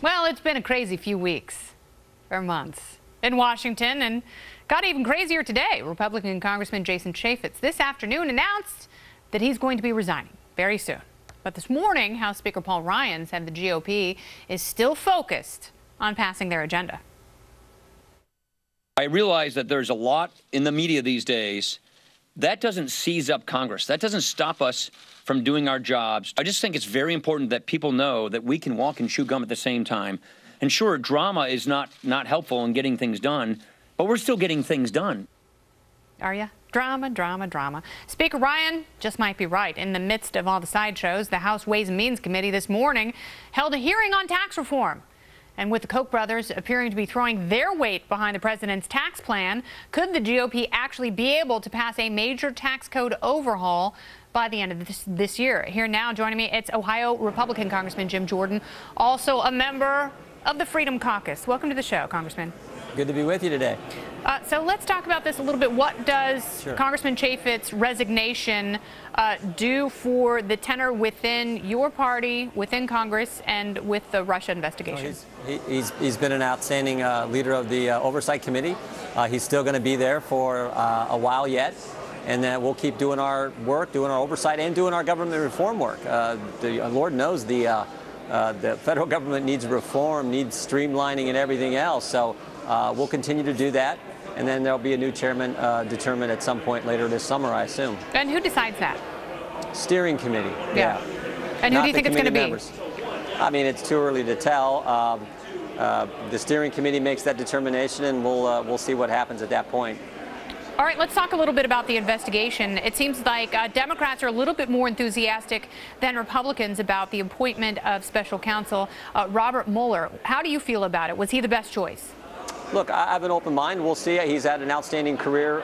Well, it's been a crazy few weeks or months in Washington, and got even crazier today. Republican Congressman Jason Chaffetz this afternoon announced that he's going to be resigning very soon. But this morning, House Speaker Paul Ryan said the GOP is still focused on passing their agenda. I realize that there's a lot in the media these days. That doesn't seize up Congress. That doesn't stop us from doing our jobs. I just think it's very important that people know that we can walk and chew gum at the same time. And sure, drama is not helpful in getting things done, but we're still getting things done. Are you? Drama, drama, drama. Speaker Ryan just might be right. In the midst of all the sideshows, the House Ways and Means Committee this morning held a hearing on tax reform. And with the Koch brothers appearing to be throwing their weight behind the president's tax plan, could the GOP actually be able to pass a major tax code overhaul by the end of this year? Here now, joining me, it's Ohio Republican Congressman Jim Jordan, also a member of the Freedom Caucus. Welcome to the show, Congressman. Good to be with you today. So let's talk about this a little bit. What does Congressman Chaffetz's resignation do for the tenor within your party, within Congress, and with the Russia investigation? He's been an outstanding leader of the Oversight Committee. He's still going to be there for a while yet. And then we'll keep doing our work, doing our oversight, and doing our government reform work. The Lord knows the federal government needs reform, needs streamlining and everything else. So we'll continue to do that. And then there'll be a new chairman determined at some point later this summer, I assume. And who decides that? Steering committee. Yeah. And who do you think it's going to be? Members. I mean, it's too early to tell. The steering committee makes that determination, and we'll see what happens at that point. All right, let's talk a little bit about the investigation. It seems like Democrats are a little bit more enthusiastic than Republicans about the appointment of special counsel Robert Mueller. How do you feel about it? Was he the best choice? Look, I have an open mind. We'll see. He's had an outstanding career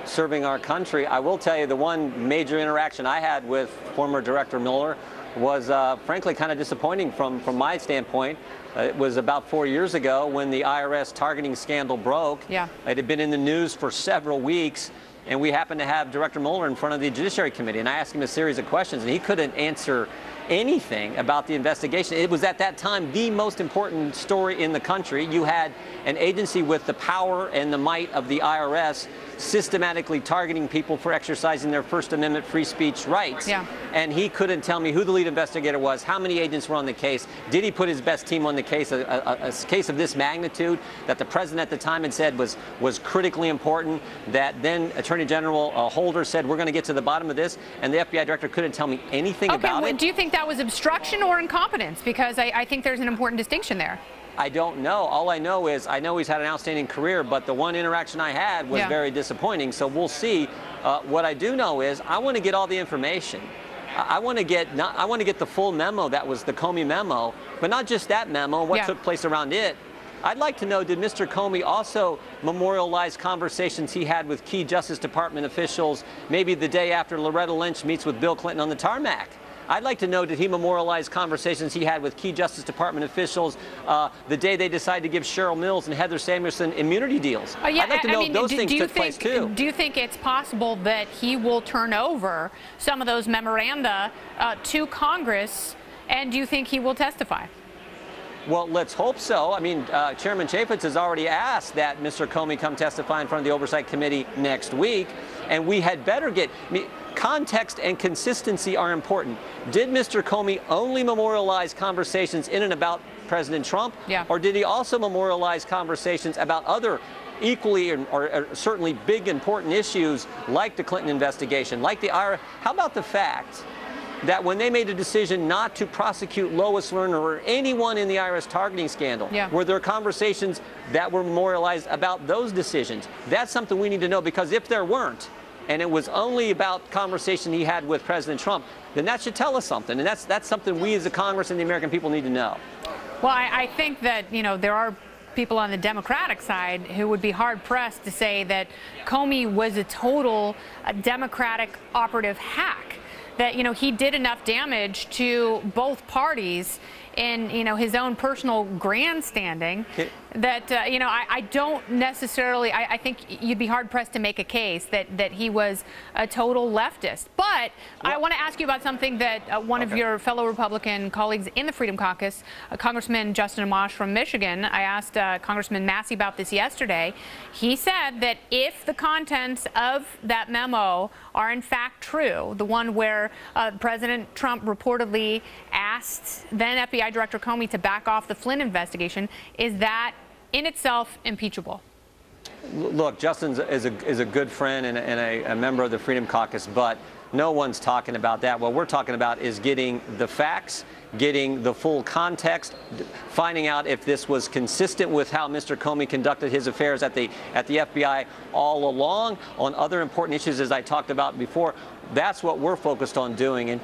serving our country. I will tell you the one major interaction I had with former Director Mueller was frankly kind of disappointing from my standpoint. It was about 4 years ago when the IRS targeting scandal broke. Yeah. It had been in the news for several weeks, and we happened to have Director Mueller in front of the Judiciary Committee, and I asked him a series of questions, and he couldn't answer anything about the investigation. It was at that time the most important story in the country. You had an agency with the power and the might of the IRS systematically targeting people for exercising their First Amendment free speech rights. Yeah. And he couldn't tell me who the lead investigator was, how many agents were on the case, did he put his best team on the case, a case of this magnitude that the president at the time had said was critically important, that then Attorney General Holder said, we're going to get to the bottom of this, and the FBI director couldn't tell me anything about it. Do you think that was obstruction or incompetence? Because I think there's an important distinction there. I don't know. All I know is I know he's had an outstanding career, but the one interaction I had was very disappointing. So we'll see. What I do know is I want to get all the information. I want to get the full memo that was the Comey memo, but not just that memo and what took place around it. I'd like to know, did Mr. Comey also memorialize conversations he had with key Justice Department officials maybe the day after Loretta Lynch meets with Bill Clinton on the tarmac? I'd like to know, did he memorialize conversations he had with key Justice Department officials the day they decided to give Cheryl Mills and Heather Samuelson immunity deals? I'd like to know if those things took place too. Do you think it's possible that he will turn over some of those memoranda to Congress, and do you think he will testify? Well, let's hope so. I mean, Chairman Chaffetz has already asked that Mr. Comey come testify in front of the Oversight Committee next week, and we had better get context and consistency are important. Did Mr. Comey only memorialize conversations in and about President Trump, or did he also memorialize conversations about other equally or certainly big important issues like the Clinton investigation, like the IRS? How about the fact that when they made a decision not to prosecute Lois Lerner or anyone in the IRS targeting scandal, were there conversations that were memorialized about those decisions? That's something we need to know, because if there weren't, and it was only about conversation he had with President Trump, then that should tell us something, and that's something we as a Congress and the American people need to know. Well, I think that, there are people on the Democratic side who would be hard-pressed to say that Comey was a total Democratic operative hack, that, he did enough damage to both parties in, his own personal grandstanding that, you know, I don't necessarily, I think you'd be hard-pressed to make a case that he was a total leftist. But I want to ask you about something that one of your fellow Republican colleagues in the Freedom Caucus, Congressman Justin Amash from Michigan, I asked Congressman Massey about this yesterday. He said that if the contents of that memo are in fact true, the one where President Trump reportedly asked then FBI Director Comey to back off the Flynn investigation, is that in itself impeachable? Look, Justin is a good friend and a member of the Freedom Caucus, but no one's talking about that. What we're talking about is getting the facts, getting the full context, finding out if this was consistent with how Mr. Comey conducted his affairs at the FBI all along on other important issues, as I talked about before. That's what we're focused on doing, and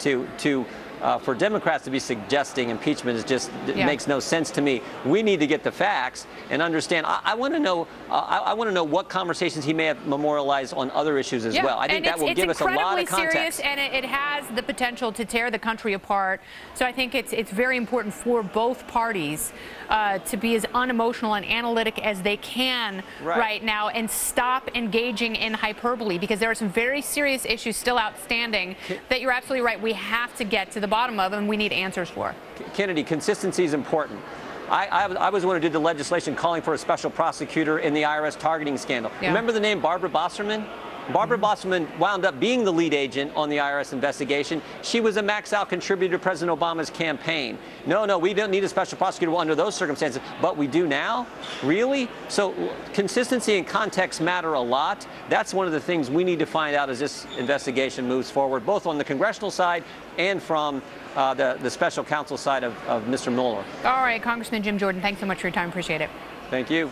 for Democrats to be suggesting impeachment is just makes no sense to me. We need to get the facts and understand. I want to know. I want to know what conversations he may have memorialized on other issues as well. I think that will give us a lot of context. It's incredibly serious, and it has the potential to tear the country apart. So I think it's very important for both parties to be as unemotional and analytic as they can right now, and stop engaging in hyperbole, because there are some very serious issues still outstanding that you're absolutely right. We have to get to the bottom of, and we need answers for. Kennedy, consistency is important. I was the one who did the legislation calling for a special prosecutor in the IRS targeting scandal. Remember the name Barbara Bosserman? Barbara Bosserman wound up being the lead agent on the IRS investigation. She was a max-out contributor to President Obama's campaign. No, we don't need a special prosecutor under those circumstances, but we do now? Really? So consistency and context matter a lot. That's one of the things we need to find out as this investigation moves forward, both on the congressional side and from the special counsel side of Mr. Mueller. All right, Congressman Jim Jordan, thanks so much for your time. Appreciate it. Thank you.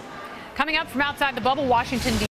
Coming up from outside the bubble, Washington, D.C.